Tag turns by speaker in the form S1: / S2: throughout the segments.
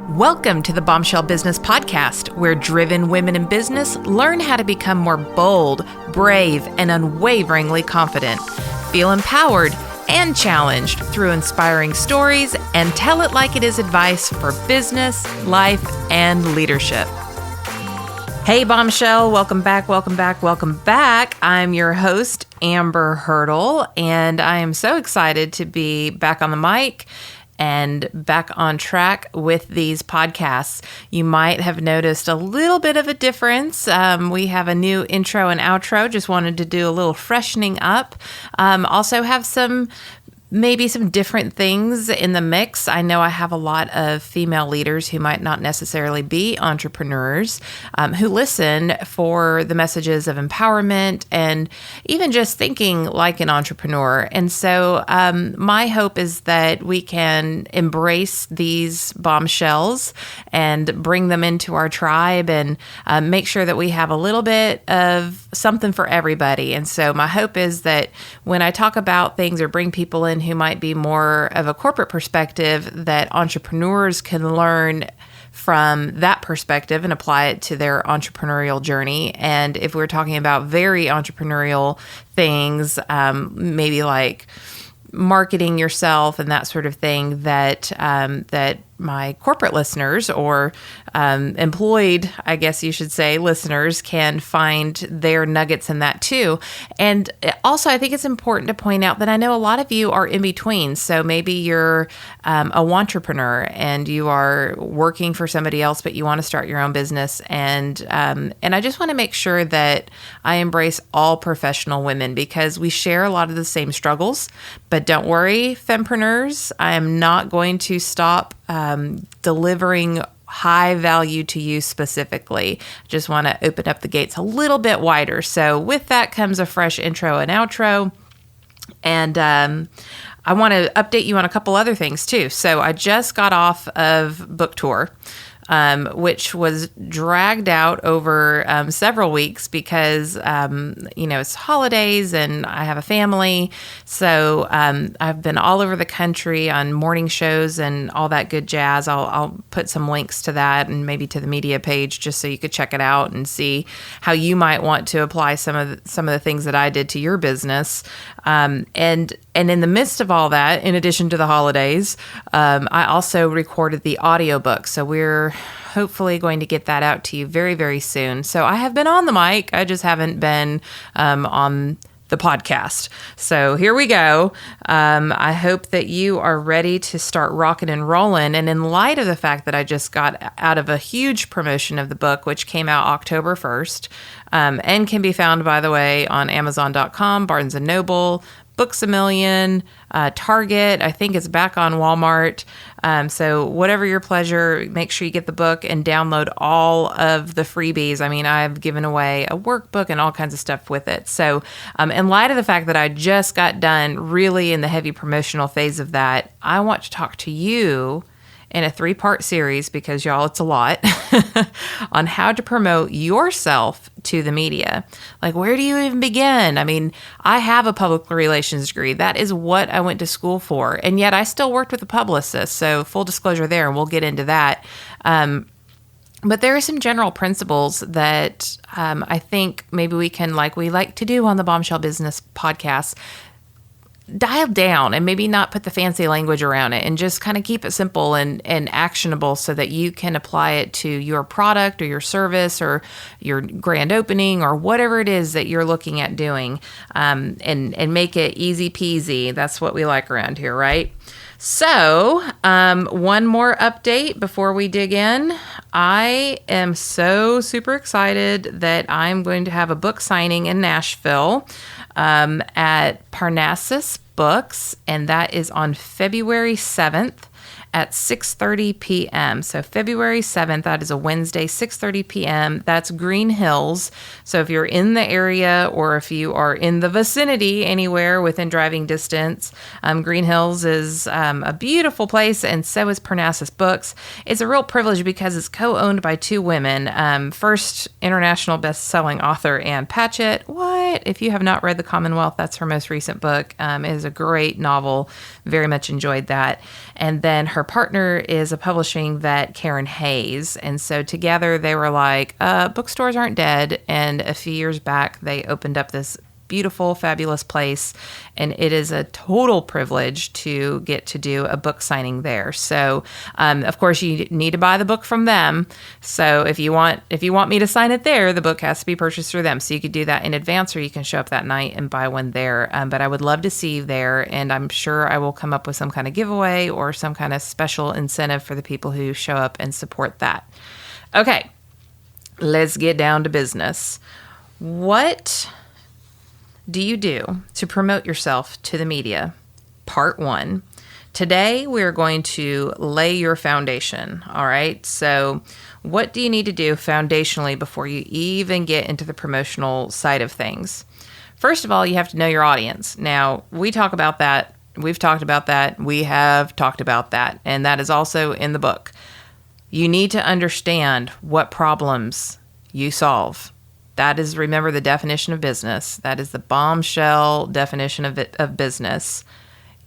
S1: Welcome to the Bombshell Business Podcast, where driven women in business learn how to become more bold, brave, and unwaveringly confident. Feel empowered and challenged through inspiring stories and tell it like it is advice for business, life, and leadership. Hey, Bombshell. Welcome back. I'm your host, Amber Hurdle, and I am so excited to be back on the mic and back on track with these podcasts. You might have noticed a little bit of a difference. We have a new intro and outro. Just wanted to do a little freshening up. Also have maybe some different things in the mix. I know I have a lot of female leaders who might not necessarily be entrepreneurs, who listen for the messages of empowerment and even just thinking like an entrepreneur. And so my hope is that we can embrace these bombshells and bring them into our tribe and make sure that we have a little bit of something for everybody. And so my hope is that when I talk about things or bring people in who might be more of a corporate perspective, that entrepreneurs can learn from that perspective and apply it to their entrepreneurial journey. And if we're talking about very entrepreneurial things, maybe like marketing yourself and that sort of thing, that my corporate listeners or employed, I guess you should say, listeners can find their nuggets in that too. And also, I think it's important to point out that I know a lot of you are in between. So maybe you're a wantrepreneur and you are working for somebody else, but you want to start your own business. And I just want to make sure that I embrace all professional women because we share a lot of the same struggles. But don't worry, fempreneurs, I am not going to stop delivering high value to you specifically. Just want to open up the gates a little bit wider. So with that comes a fresh intro and outro. And I want to update you on a couple other things too. So I just got off of book tour, which was dragged out over several weeks because, it's holidays and I have a family. So I've been all over the country on morning shows and all that good jazz. I'll put some links to that and maybe to the media page just so you could check it out and see how you might want to apply some of the things that I did to your business. And in the midst of all that, in addition to the holidays, I also recorded the audiobook. So we're hopefully going to get that out to you very, very soon. So I have been on the mic. I just haven't been on the podcast. So here we go. I hope that you are ready to start rocking and rolling. And in light of the fact that I just got out of a huge promotion of the book, which came out October 1st, and can be found, by the way, on Amazon.com, Barnes & Noble, Books A Million, Target. I think it's back on Walmart. So whatever your pleasure, make sure you get the book and download all of the freebies. I mean, I've given away a workbook and all kinds of stuff with it. So in light of the fact that I just got done really in the heavy promotional phase of that, I want to talk to you in a 3-part series, because y'all, it's a lot, on how to promote yourself to the media. Like, where do you even begin? I mean, I have a public relations degree. That is what I went to school for. And yet I still worked with a publicist. So full disclosure there, and we'll get into that. But there are some general principles that I think maybe we can, like we like to do on the Bombshell Business Podcast, dial down and maybe not put the fancy language around it and just kind of keep it simple and actionable so that you can apply it to your product or your service or your grand opening or whatever it is that you're looking at doing, and make it easy peasy. That's what we like around here, right? So, one more update before we dig in. I am so super excited that I'm going to have a book signing in Nashville at Parnassus Books, and that is on February 7th at 6:30 p.m. So February 7th, that is a Wednesday, 6:30 p.m. That's Green Hills. So if you're in the area or if you are in the vicinity anywhere within driving distance, Green Hills is a beautiful place, and so is Parnassus Books. It's a real privilege because it's co-owned by two women. First international best-selling author Ann Patchett. What? If you have not read The Commonwealth, that's her most recent book. It is a great novel. Very much enjoyed that. And then her her partner is a publishing vet, Karen Hayes. And so together they were like, bookstores aren't dead. And a few years back, they opened up this beautiful, fabulous place. And it is a total privilege to get to do a book signing there. So, of course, you need to buy the book from them. So if you want me to sign it there, the book has to be purchased through them. So you could do that in advance, or you can show up that night and buy one there. But I would love to see you there. And I'm sure I will come up with some kind of giveaway or some kind of special incentive for the people who show up and support that. Okay, let's get down to business. What do you do to promote yourself to the media? Part 1. Today, we're going to lay your foundation, all right? So what do you need to do foundationally before you even get into the promotional side of things? First of all, you have to know your audience. Now, we talk about that. We've talked about that. We have talked about that. And that is also in the book. You need to understand what problems you solve. That is, remember, the definition of business. That is the bombshell definition of business.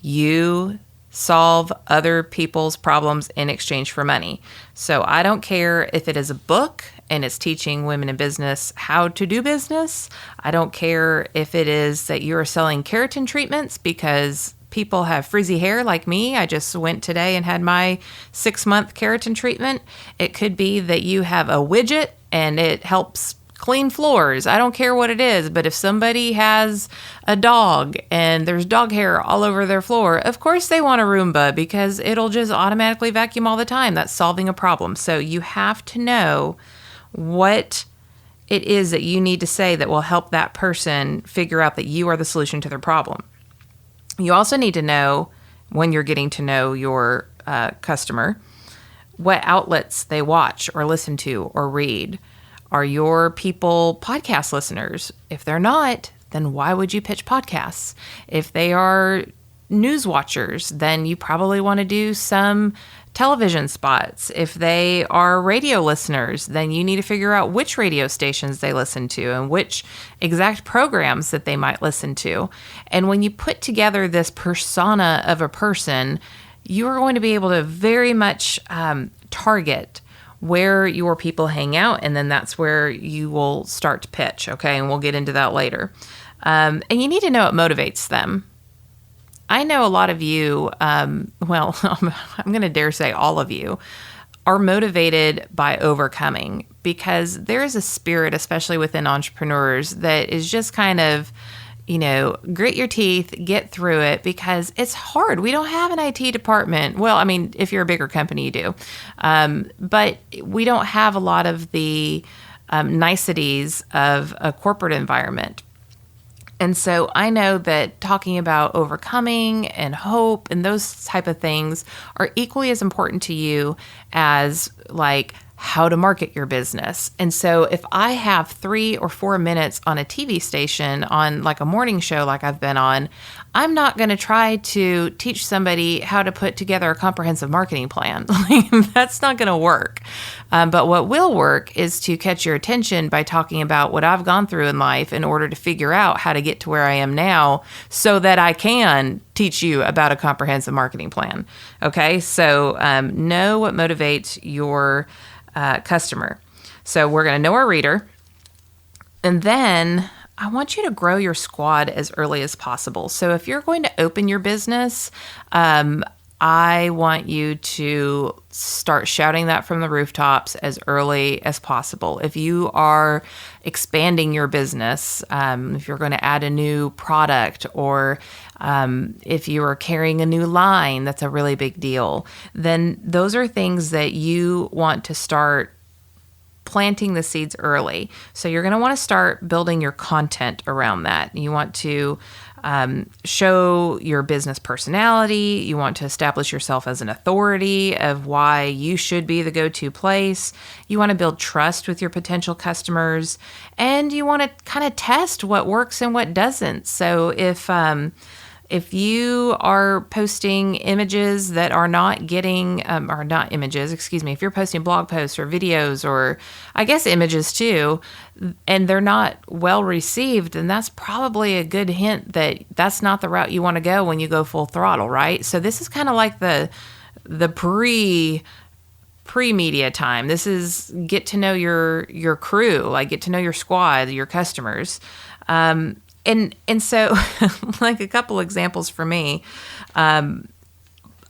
S1: You solve other people's problems in exchange for money. So I don't care if it is a book and it's teaching women in business how to do business. I don't care if it is that you're selling keratin treatments because people have frizzy hair like me. I just went today and had my 6-month keratin treatment. It could be that you have a widget and it helps clean floors. I don't care what it is, but if somebody has a dog and there's dog hair all over their floor, of course they want a Roomba because it'll just automatically vacuum all the time. That's solving a problem. So you have to know what it is that you need to say that will help that person figure out that you are the solution to their problem. You also need to know, when you're getting to know your customer, what outlets they watch or listen to or read. Are your people podcast listeners? If they're not, then why would you pitch podcasts? If they are news watchers, then you probably want to do some television spots. If they are radio listeners, then you need to figure out which radio stations they listen to and which exact programs that they might listen to. And when you put together this persona of a person, you are going to be able to very much target where your people hang out, and then that's where you will start to pitch, okay? And we'll get into that later. And you need to know what motivates them. I know a lot of you, well, I'm going to dare say all of you, are motivated by overcoming, because there is a spirit, especially within entrepreneurs, that is just kind of, grit your teeth, get through it, because it's hard. We don't have an IT department. Well, I mean, if you're a bigger company, you do. But we don't have a lot of the niceties of a corporate environment. And so I know that talking about overcoming and hope and those type of things are equally as important to you as like how to market your business. And so if I have 3 or 4 minutes on a TV station on like a morning show like I've been on, I'm not going to try to teach somebody how to put together a comprehensive marketing plan. That's not going to work. But what will work is to catch your attention by talking about what I've gone through in life in order to figure out how to get to where I am now so that I can teach you about a comprehensive marketing plan. Okay, so know what motivates your customer. So we're going to know our reader. And then I want you to grow your squad as early as possible. So if you're going to open your business, I want you to start shouting that from the rooftops as early as possible. If you are expanding your business, if you're going to add a new product, or if you are carrying a new line, that's a really big deal. Then those are things that you want to start planting the seeds early. So you're going to want to start building your content around that. You want to show your business personality. You want to establish yourself as an authority of why you should be the go-to place. You want to build trust with your potential customers, and you want to kind of test what works and what doesn't. So if you are posting images that are not getting, or not images, excuse me, if you're posting blog posts or videos, or I guess images too, and they're not well received, then that's probably a good hint that that's not the route you want to go when you go full throttle, right? So this is kind of like the the pre-media time. This is get to know your crew, like get to know your squad, your customers. And so like a couple examples for me,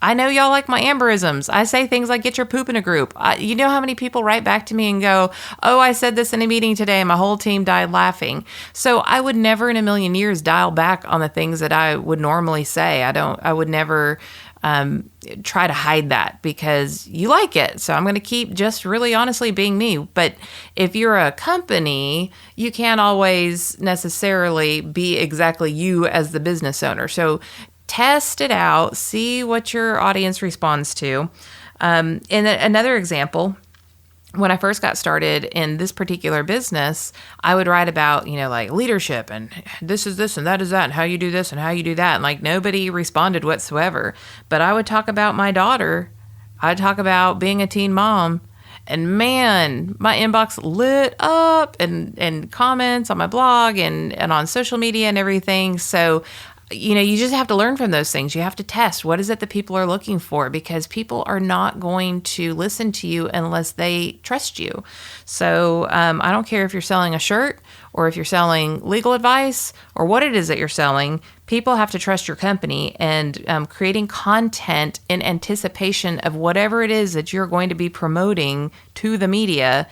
S1: I know y'all like my Amberisms. I say things like, get your poop in a group. You know how many people write back to me and go, oh, I said this in a meeting today and my whole team died laughing. So I would never in a million years dial back on the things that I would normally say. I would never try to hide that because you like it. So I'm going to keep just really honestly being me. But if you're a company, you can't always necessarily be exactly you as the business owner. So test it out, see what your audience responds to. And another example, when I first got started in this particular business, I would write about, like leadership and this is this and that is that and how you do this and how you do that. And like nobody responded whatsoever. But I would talk about my daughter. I'd talk about being a teen mom. And man, my inbox lit up and comments on my blog and on social media and everything. So you just have to learn from those things. You have to test. What is it that people are looking for? Because people are not going to listen to you unless they trust you. So I don't care if you're selling a shirt or if you're selling legal advice or what it is that you're selling. People have to trust your company, and creating content in anticipation of whatever it is that you're going to be promoting to the media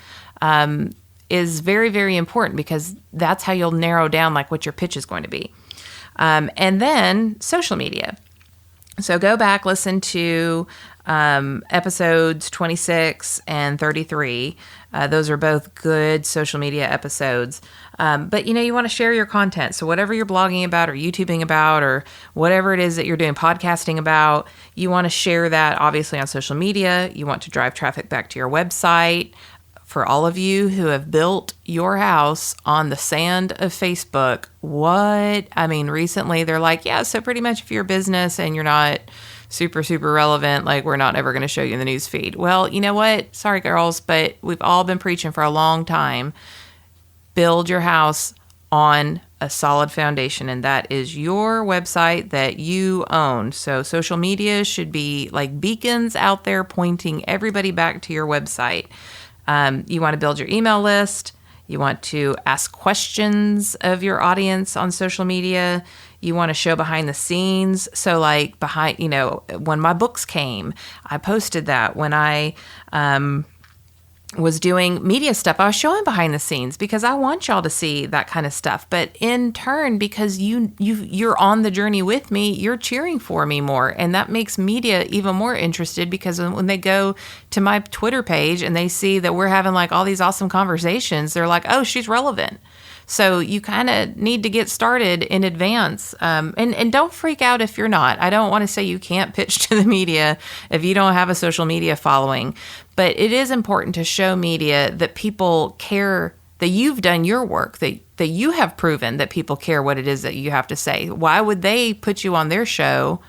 S1: is very, very important, because that's how you'll narrow down like what your pitch is going to be. And then social media. So go back, listen to episodes 26 and 33. Those are both good social media episodes. But you want to share your content. So whatever you're blogging about or YouTubing about or whatever it is that you're doing podcasting about, you want to share that obviously on social media. You want to drive traffic back to your website. For all of you who have built your house on the sand of Facebook, recently they're like, yeah, so pretty much if you're a business and you're not super, super relevant, like we're not ever going to show you in the news feed. Well, you know what? Sorry, girls, but we've all been preaching for a long time. Build your house on a solid foundation, and that is your website that you own. So social media should be like beacons out there pointing everybody back to your website. You want to build your email list. You want to ask questions of your audience on social media. You want to show behind the scenes. So like when my books came, I posted that. When I was doing media stuff, I was showing behind the scenes because I want y'all to see that kind of stuff. But in turn, because you're on the journey with me, you're cheering for me more. And that makes media even more interested, because when they go to my Twitter page and they see that we're having like all these awesome conversations, they're like, oh, she's relevant. So you kind of need to get started in advance. And don't freak out if you're not. I don't want to say you can't pitch to the media if you don't have a social media following. But it is important to show media that people care, that you've done your work, that you have proven that people care what it is that you have to say. Why would they put you on their show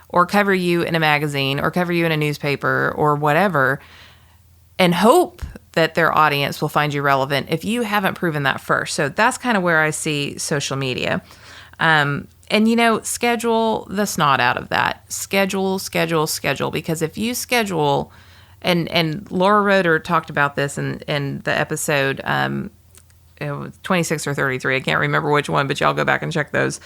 S1: or cover you in a magazine or cover you in a newspaper or whatever and hope that their audience will find you relevant if you haven't proven that first? So that's kind of where I see social media. And, schedule the snot out of that. Schedule, because if you schedule, and Laura Roeder talked about this in the episode 26 or 33. I can't remember which one, but y'all go back and check those.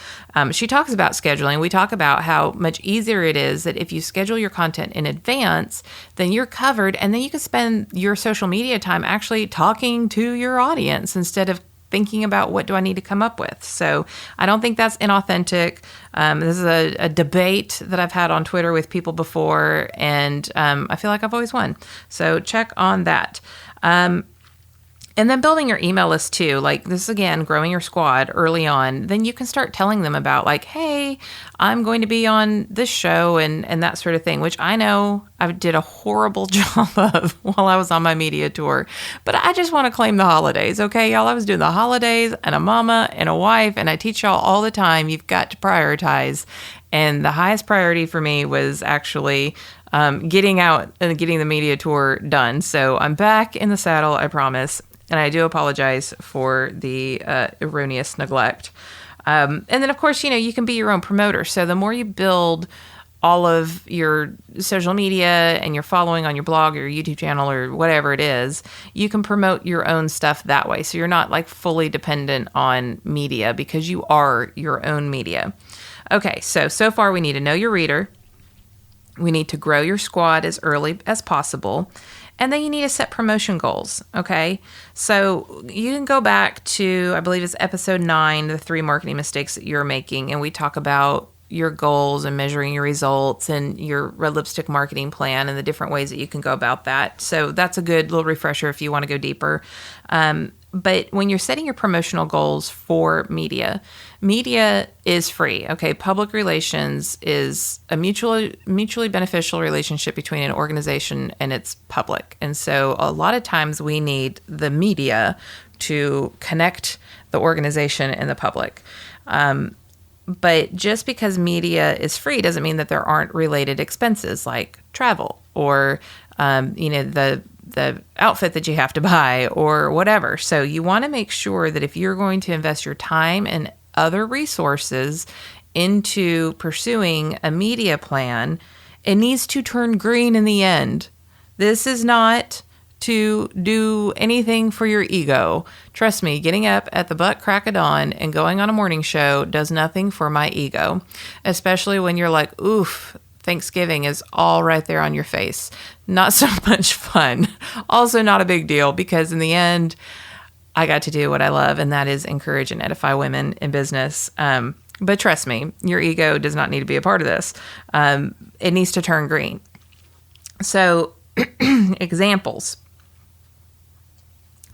S1: She talks about scheduling. We talk about how much easier it is that if you schedule your content in advance, then you're covered, and then you can spend your social media time actually talking to your audience instead of thinking about what do I need to come up with. So I don't think that's inauthentic. This is a debate that I've had on Twitter with people before, and I feel like I've always won. So check on that. And then building your email list too, like this again, growing your squad early on, then you can start telling them about like, hey, I'm going to be on this show and that sort of thing, which I know I did a horrible job of while I was on my media tour. But I just want to claim the holidays, okay, y'all? I was doing the holidays and a mama and a wife, and I teach y'all all the time, you've got to prioritize. And the highest priority for me was actually getting out and getting the media tour done. So I'm back in the saddle, I promise. And I do apologize for the erroneous neglect. And then, of course, you can be your own promoter. So the more you build all of your social media and your following on your blog or your YouTube channel or whatever it is, you can promote your own stuff that way. So you're not like fully dependent on media because you are your own media. Okay, so far we need to know your reader. We need to grow your squad as early as possible. And then you need to set promotion goals, okay? So you can go back to, I believe it's episode 9, the 3 marketing mistakes that you're making. And we talk about your goals and measuring your results and your red lipstick marketing plan and the different ways that you can go about that. So that's a good little refresher if you want to go deeper. But when you're setting your promotional goals for media is free. Okay, public relations is a mutually beneficial relationship between an organization and its public. And so a lot of times we need the media to connect the organization and the public. But just because media is free doesn't mean that there aren't related expenses like travel or, the outfit that you have to buy or whatever. So you want to make sure that if you're going to invest your time and other resources into pursuing a media plan, it needs to turn green in the end. This is not to do anything for your ego. Trust me, getting up at the butt crack of dawn and going on a morning show does nothing for my ego, especially when you're like, oof, Thanksgiving is all right there on your face. Not so much fun. Also not a big deal because in the end, I got to do what I love, and that is encourage and edify women in business. But trust me, your ego does not need to be a part of this. It needs to turn green. So examples.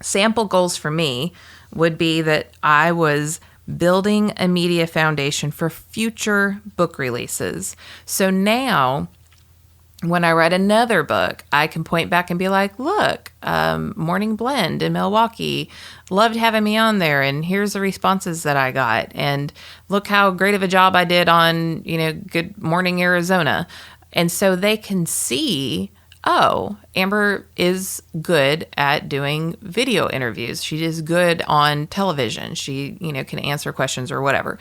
S1: Sample goals for me would be that I was building a media foundation for future book releases. So now when I write another book, I can point back and be like, look, Morning Blend in Milwaukee loved having me on there. And here's the responses that I got. And look how great of a job I did on, Good Morning Arizona. And so they can see, oh, Amber is good at doing video interviews. She is good on television. She, can answer questions or whatever,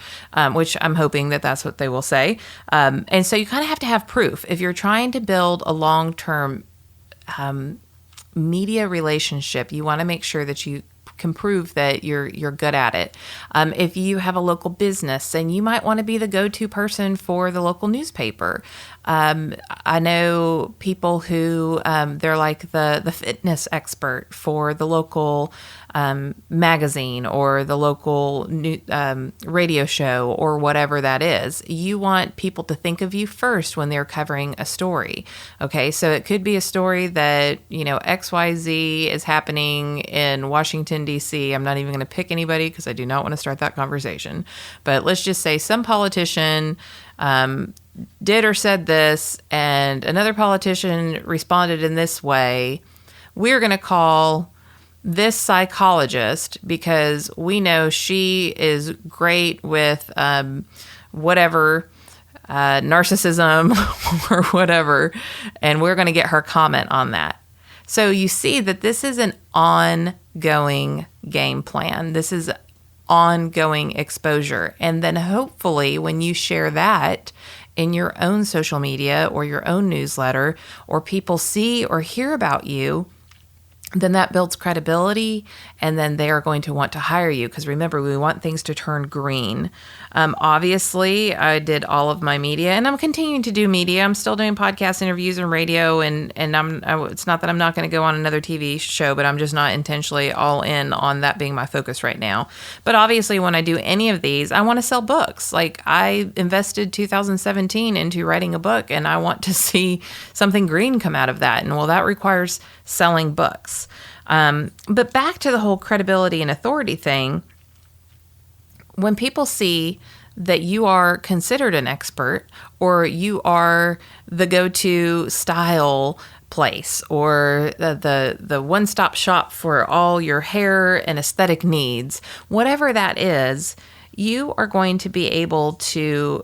S1: which I'm hoping that that's what they will say. And so you kind of have to have proof. If you're trying to build a long-term media relationship, you want to make sure that you can prove that you're good at it. If you have a local business, then you might want to be the go-to person for the local newspaper. I know people who they're like the fitness expert for the local magazine or the local radio show or whatever that is. You want people to think of you first when they're covering a story. Okay, so it could be a story that, XYZ is happening in Washington, D.C. I'm not even going to pick anybody because I do not want to start that conversation. But let's just say some politician did or said this, and another politician responded in this way. We're going to call this psychologist because we know she is great with whatever narcissism or whatever, and we're going to get her comment on that. So you see that this is an ongoing game plan. This is ongoing exposure. And then hopefully when you share that in your own social media or your own newsletter, or people see or hear about you, then that builds credibility, and then they are going to want to hire you. Because remember, we want things to turn green. Obviously, I did all of my media, and I'm continuing to do media. I'm still doing podcast interviews and radio, and it's not that I'm not going to go on another TV show, but I'm just not intentionally all in on that being my focus right now. But obviously, when I do any of these, I want to sell books. Like I invested 2017 into writing a book, and I want to see something green come out of that. And well, that requires selling books. But back to the whole credibility and authority thing, when people see that you are considered an expert or you are the go-to style place or the one-stop shop for all your hair and aesthetic needs, whatever that is, you are going to be able to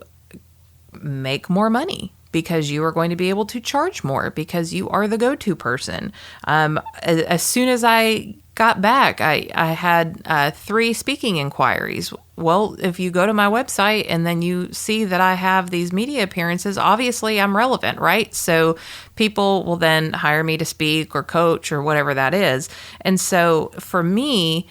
S1: make more money, because you are going to be able to charge more because you are the go-to person. As soon as I got back. I had 3 speaking inquiries. Well, if you go to my website and then you see that I have these media appearances, obviously I'm relevant, right? So people will then hire me to speak or coach or whatever that is. And so for me,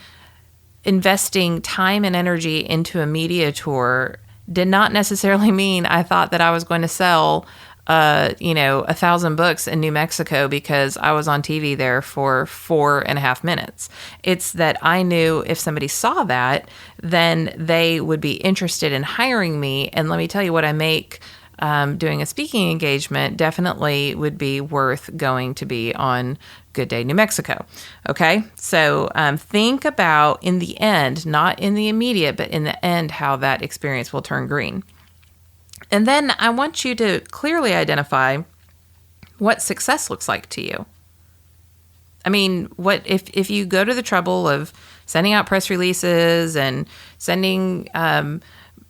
S1: investing time and energy into a media tour did not necessarily mean I thought that I was going to sell 1,000 books in New Mexico because I was on TV there for 4.5 minutes. It's that I knew if somebody saw that, then they would be interested in hiring me. And let me tell you, what I make doing a speaking engagement definitely would be worth going to be on Good Day New Mexico. Okay, so think about in the end, not in the immediate, but in the end, how that experience will turn green. And then I want you to clearly identify what success looks like to you. I mean, what if you go to the trouble of sending out press releases and sending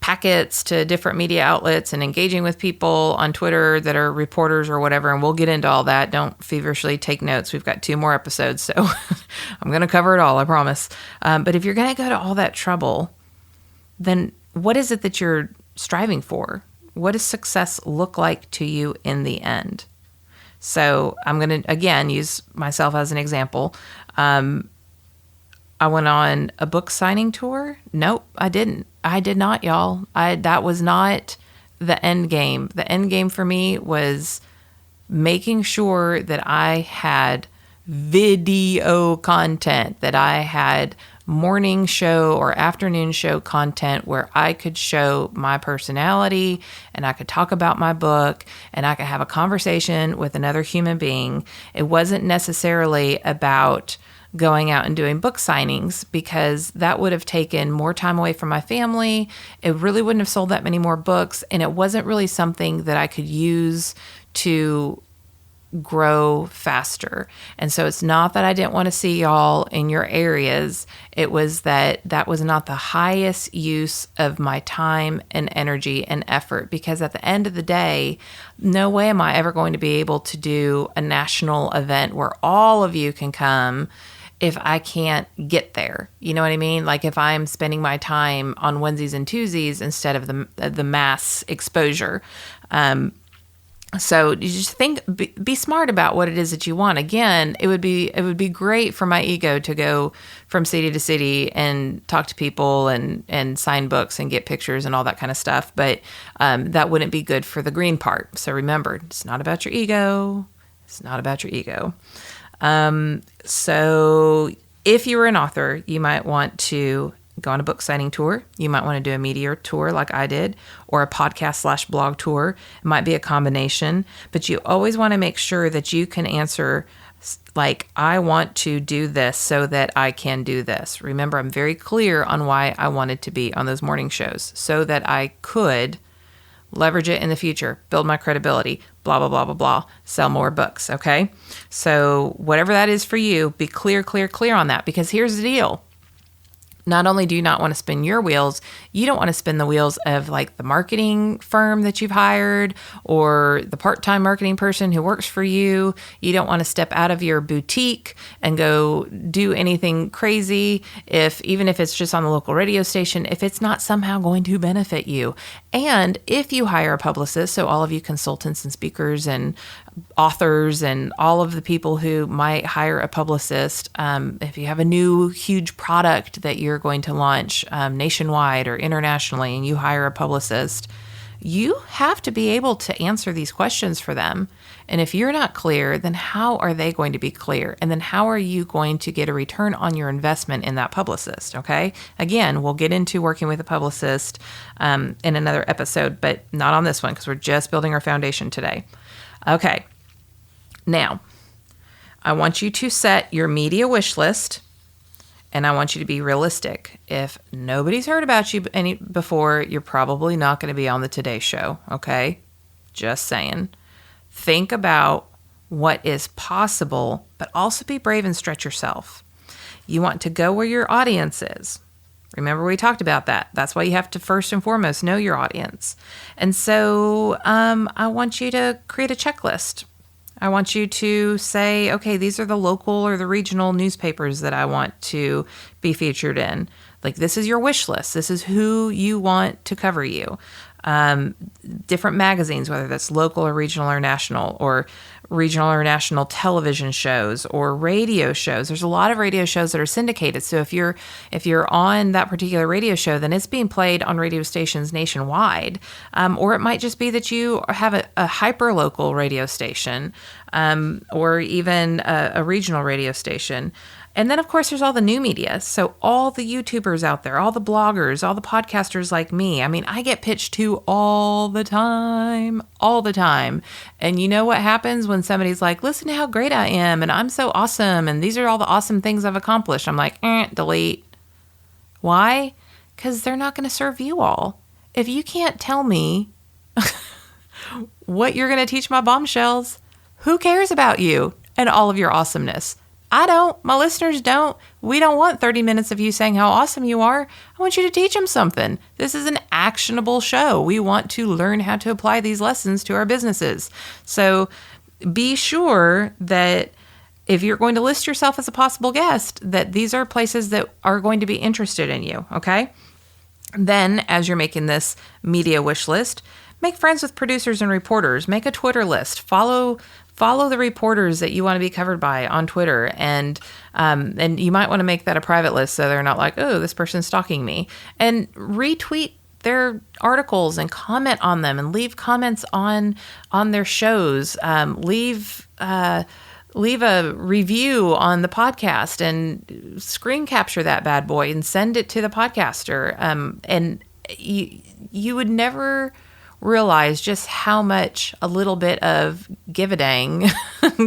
S1: packets to different media outlets and engaging with people on Twitter that are reporters or whatever, and we'll get into all that. Don't feverishly take notes. We've got 2 more episodes, so I'm going to cover it all, I promise. But if you're going to go to all that trouble, then what is it that you're striving for? What does success look like to you in the end? So I'm going to, again, use myself as an example. I went on a book signing tour. Nope, I didn't. I did not, y'all. That was not the end game. The end game for me was making sure that I had video content, that I had morning show or afternoon show content where I could show my personality and I could talk about my book and I could have a conversation with another human being. It wasn't necessarily about going out and doing book signings because that would have taken more time away from my family. It really wouldn't have sold that many more books, and it wasn't really something that I could use to grow faster. And so it's not that I didn't want to see y'all in your areas. It was that was not the highest use of my time and energy and effort, because at the end of the day, no way am I ever going to be able to do a national event where all of you can come if I can't get there. You know what I mean? Like if I'm spending my time on onesies and twosies instead of the mass exposure. So you just be smart about what it is that you want. Again, it would be great for my ego to go from city to city and talk to people and sign books and get pictures and all that kind of stuff. But that wouldn't be good for the green part. So remember, it's not about your ego. It's not about your ego. So if you were an author, you might want to go on a book signing tour. You might want to do a media tour like I did, or a podcast/blog tour. It might be a combination, but you always want to make sure that you can answer like, I want to do this so that I can do this. Remember, I'm very clear on why I wanted to be on those morning shows, so that I could leverage it in the future, build my credibility, blah, blah, blah, blah, blah, sell more books, okay? So whatever that is for you, be clear on that, because here's the deal. Not only do you not want to spin your wheels, you don't want to spin the wheels of like the marketing firm that you've hired or the part-time marketing person who works for you. You don't want to step out of your boutique and go do anything crazy, even if it's just on the local radio station, if it's not somehow going to benefit you. And if you hire a publicist, so all of you consultants and speakers and authors and all of the people who might hire a publicist, if you have a new huge product that you're going to launch nationwide or internationally and you hire a publicist, you have to be able to answer these questions for them. And if you're not clear, then how are they going to be clear? And then how are you going to get a return on your investment in that publicist? Okay. Again, we'll get into working with a publicist in another episode, but not on this one because we're just building our foundation today. Okay. Now, I want you to set your media wish list, and I want you to be realistic. If nobody's heard about you before, you're probably not going to be on the Today Show, okay? Just saying. Think about what is possible, but also be brave and stretch yourself. You want to go where your audience is. Remember, we talked about that. That's why you have to first and foremost know your audience. And so I want you to create a checklist. I want you to say, okay, these are the local or the regional newspapers that I want to be featured in. Like, this is your wish list. This is who you want to cover you. Different magazines, whether that's local or regional or national television shows or radio shows. There's a lot of radio shows that are syndicated. So if you're on that particular radio show, then it's being played on radio stations nationwide. Or it might just be that you have a hyper local radio station, or even a regional radio station. And then, of course, there's all the new media. So all the YouTubers out there, all the bloggers, all the podcasters like me. I mean, I get pitched to all the time. And you know what happens when somebody's like, listen to how great I am, and I'm so awesome, and these are all the awesome things I've accomplished. I'm like, delete. Why? Because they're not going to serve you all. If you can't tell me what you're going to teach my bombshells, who cares about you and all of your awesomeness? I don't. My listeners don't. We don't want 30 minutes of you saying how awesome you are. I want you to teach them something. This is an actionable show. We want to learn how to apply these lessons to our businesses. So be sure that if you're going to list yourself as a possible guest, that these are places that are going to be interested in you, okay? Then, as you're making this media wish list, make friends with producers and reporters. Make a Twitter list. Follow the reporters that you want to be covered by on Twitter, and you might want to make that a private list so they're not like, oh, this person's stalking me. And retweet their articles and comment on them, and leave comments on their shows. Leave a review on the podcast and screen capture that bad boy and send it to the podcaster. And you would never realize just how much a little bit of give a dang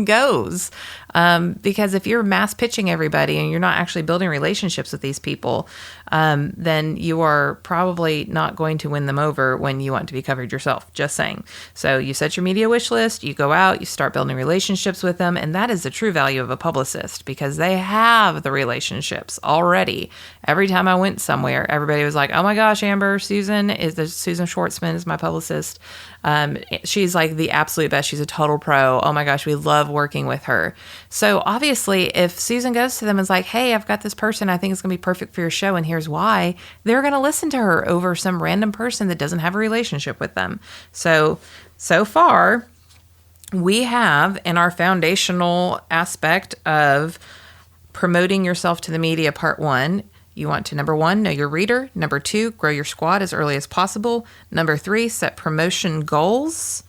S1: goes. Because if you're mass pitching everybody and you're not actually building relationships with these people, then you are probably not going to win them over when you want to be covered yourself. Just saying. So you set your media wish list, you go out, you start building relationships with them. And that is the true value of a publicist, because they have the relationships already. Every time I went somewhere, everybody was like, oh my gosh, Amber, Susan Schwartzman is my publicist. She's like the absolute best. She's a total pro. Oh my gosh, we love working with her. So obviously, if Susan goes to them and is like, hey, I've got this person, I think it's going to be perfect for your show, and here's why, they're going to listen to her over some random person that doesn't have a relationship with them. So far, we have in our foundational aspect of promoting yourself to the media, part 1, you want to, number 1, know your reader. Number 2, grow your squad as early as possible. Number 3, set promotion goals.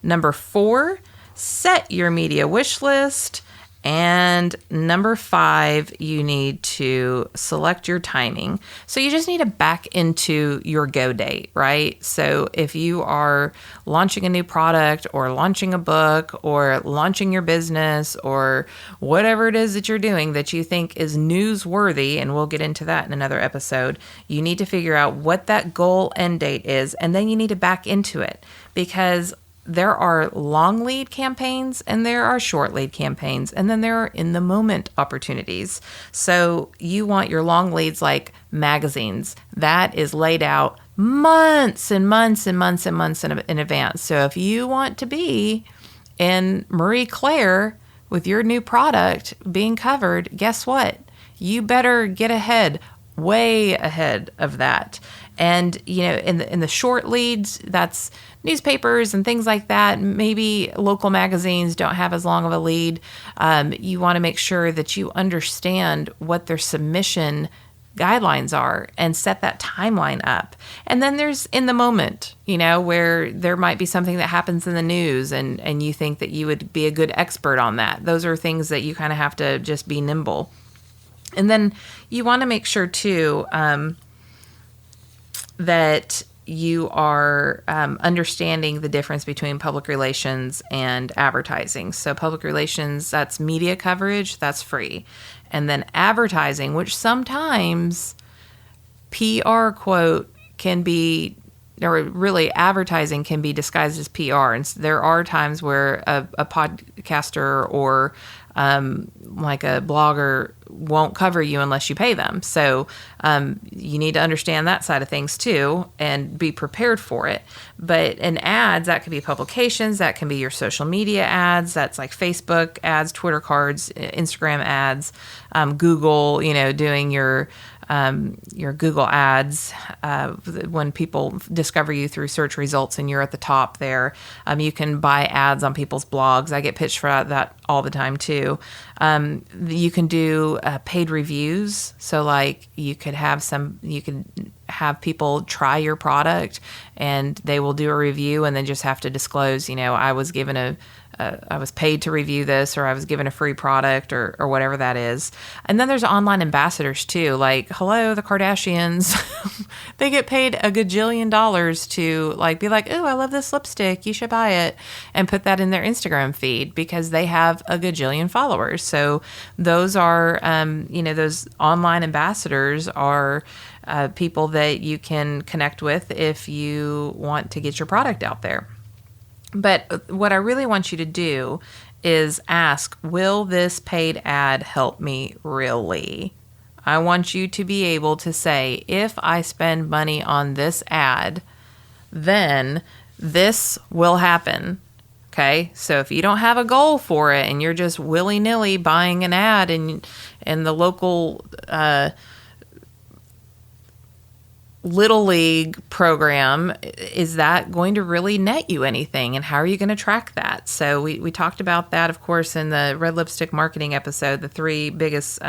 S1: Number 4, set your media wish list. And number 5, you need to select your timing. So you just need to back into your go date, right? So if you are launching a new product or launching a book or launching your business or whatever it is that you're doing that you think is newsworthy, and we'll get into that in another episode, you need to figure out what that goal end date is, and then you need to back into it, because there are long lead campaigns and there are short lead campaigns, and then there are in the moment opportunities. So you want your long leads like magazines. That is laid out months and months and months and months in advance. So if you want to be in Marie Claire with your new product being covered, guess what? You better get ahead, way ahead of that. And, in the short leads, that's newspapers and things like that. Maybe local magazines don't have as long of a lead. You want to make sure that you understand what their submission guidelines are and set that timeline up. And then there's in the moment, where there might be something that happens in the news and you think that you would be a good expert on that. Those are things that you kind of have to just be nimble. And then you want to make sure too, that you are understanding the difference between public relations and advertising. So public relations, that's media coverage, that's free. And then advertising, which sometimes PR quote can be, or really advertising can be disguised as PR. And there are times where a podcaster or like a blogger won't cover you unless you pay them. So you need to understand that side of things too and be prepared for it. But in ads, that could be publications, that can be your social media ads, that's like Facebook ads, Twitter cards, Instagram ads, Google, doing your Google ads, when people discover you through search results and you're at the top there. You can buy ads on people's blogs. I get pitched for that all the time too. You can do paid reviews. So like you could have people try your product and they will do a review and then just have to disclose, I was paid to review this, or I was given a free product, or whatever that is. And then there's online ambassadors too. Like, hello, the Kardashians, they get paid a gajillion dollars to be like, oh, I love this lipstick, you should buy it, and put that in their Instagram feed because they have a gajillion followers. So those are, those online ambassadors are people that you can connect with if you want to get your product out there. But what I really want you to do is ask, will this paid ad help me really? I want you to be able to say, if I spend money on this ad, then this will happen. Okay, so if you don't have a goal for it and you're just willy-nilly buying an ad in the local Little League program, is that going to really net you anything? And how are you going to track that? So we talked about that, of course, in the Red Lipstick Marketing episode, the 3 biggest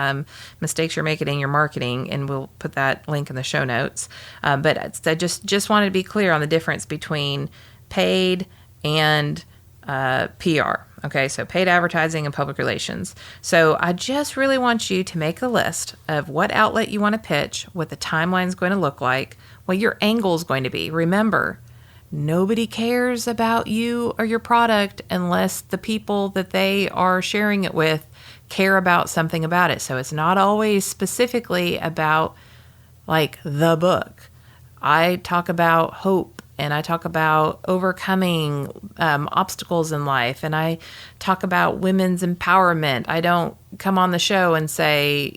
S1: mistakes you're making in your marketing, and we'll put that link in the show notes. But I just wanted to be clear on the difference between paid and PR. Okay, so paid advertising and public relations. So I just really want you to make a list of what outlet you want to pitch, what the timeline is going to look like, what your angle is going to be. Remember, nobody cares about you or your product unless the people that they are sharing it with care about something about it. So it's not always specifically about the book. I talk about hope, and I talk about overcoming obstacles in life, and I talk about women's empowerment. I don't come on the show and say,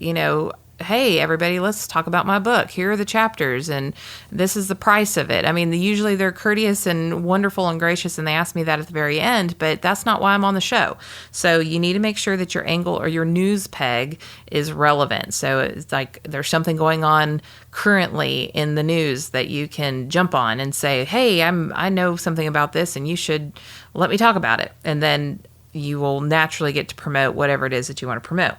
S1: hey, everybody, let's talk about my book. Here are the chapters, and this is the price of it. I mean, usually they're courteous and wonderful and gracious, and they ask me that at the very end, but that's not why I'm on the show. So you need to make sure that your angle or your news peg is relevant. So it's like there's something going on currently in the news that you can jump on and say, hey, I know something about this, and you should let me talk about it. And then you will naturally get to promote whatever it is that you want to promote.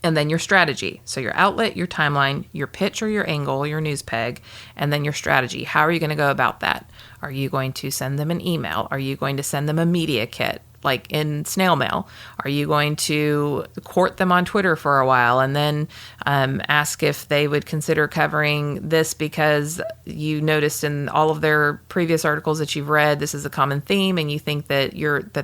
S1: And then your strategy. So your outlet, your timeline, your pitch or your angle, your news peg, and then your strategy. How are you going to go about that? Are you going to send them an email? Are you going to send them a media kit, like in snail mail? Are you going to court them on Twitter for a while and then ask if they would consider covering this because you noticed in all of their previous articles that you've read, this is a common theme and you think that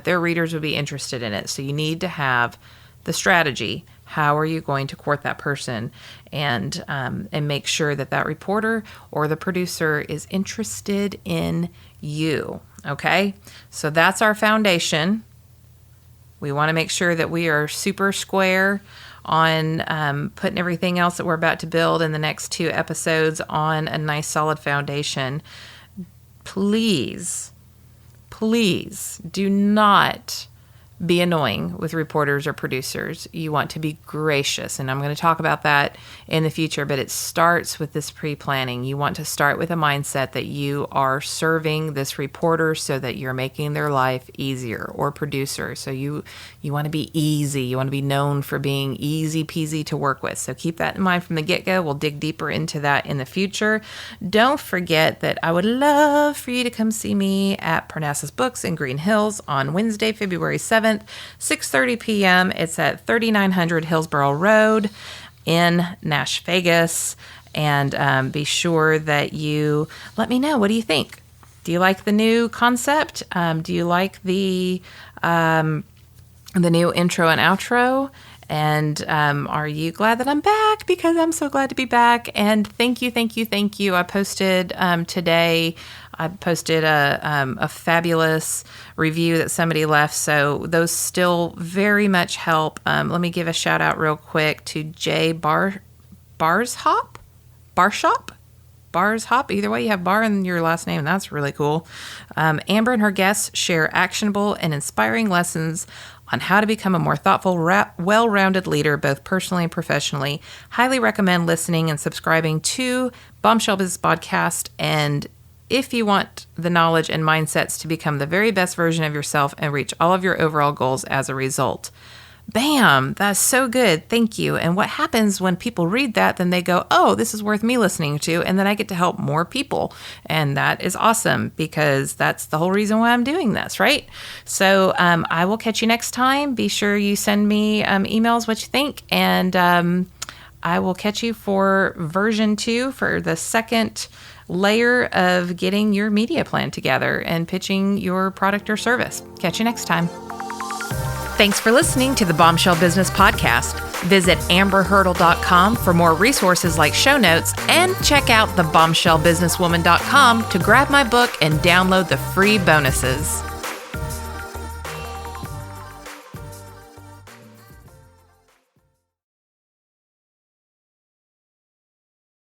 S1: their readers would be interested in it. So you need to have the strategy. How are you going to court that person and make sure that reporter or the producer is interested in you? Okay, so that's our foundation. We want to make sure that we are super square on putting everything else that we're about to build in the next 2 episodes on a nice solid foundation. Please do not be annoying with reporters or producers. You want to be gracious, and I'm going to talk about that in the future, but it starts with this pre-planning. You want to start with a mindset that you are serving this reporter so that you're making their life easier, or producer. So you want to be easy. You want to be known for being easy peasy to work with. So keep that in mind from the get-go. We'll dig deeper into that in the future. Don't forget that I would love for you to come see me at Parnassus Books in Green Hills on Wednesday, February 7th, 6:30 p.m. It's at 3900 Hillsborough Road in Nash Vegas. And be sure that you let me know. What do you think? Do you like the new concept? Do you like the new intro and outro? And are you glad that I'm back? Because I'm so glad to be back. And thank you. I posted today I posted a fabulous review that somebody left. So those still very much help. Let me give a shout out real quick to Jay Barshop. Either way, you have bar in your last name. That's really cool. Amber and her guests share actionable and inspiring lessons on how to become a more thoughtful, well-rounded leader, both personally and professionally. Highly recommend listening and subscribing to Bombshell Business Podcast. And if you want the knowledge and mindsets to become the very best version of yourself and reach all of your overall goals as a result. Bam! That's so good. Thank you. And what happens when people read that, then they go, oh, this is worth me listening to. And then I get to help more people. And that is awesome because that's the whole reason why I'm doing this, right? So I will catch you next time. Be sure you send me emails what you think. And I will catch you for version 2 for the second layer of getting your media plan together and pitching your product or service. Catch you next time. Thanks for listening to the Bombshell Business Podcast. Visit amberhurdle.com for more resources like show notes and check out thebombshellbusinesswoman.com to grab my book and download the free bonuses.